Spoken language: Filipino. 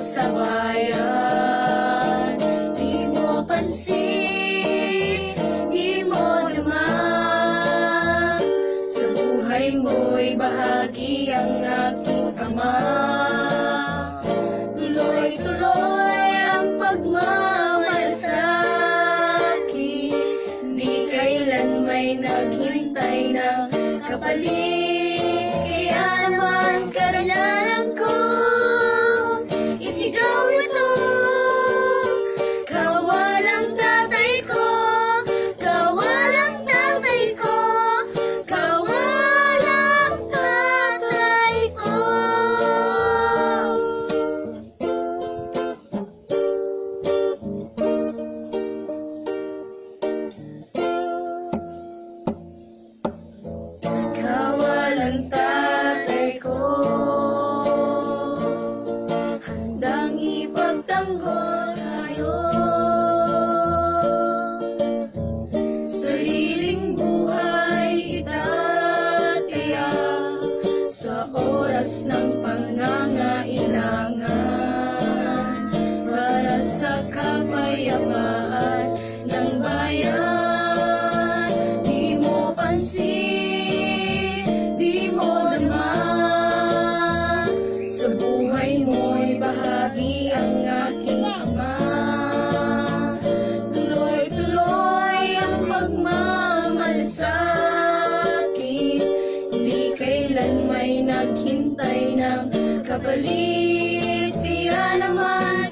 sa bayan. Di mo pansin, di mo naman, sa buhay mo'y bahagi ang aking ama. Tuloy-tuloy ang pagmamalasakit, di kailan may naghintay ng kapalit. Kaya naman karanasan ko isigaw ito, kawalang tatay ko, kawalang tatay ko, kawalang tatay ko. Kawalang tatay ko, handang ipagtanggol tayo. Sariling buhay itataya sa oras ng pangangailangan, para sa kapayapaan ng bayan. Di mo pansin, di mo naman, sa buhay mo'y bahagi ang aking ama. Tuloy-tuloy ang pagmamalasakit, di kailan may naghintay ng kapalit. Kaya naman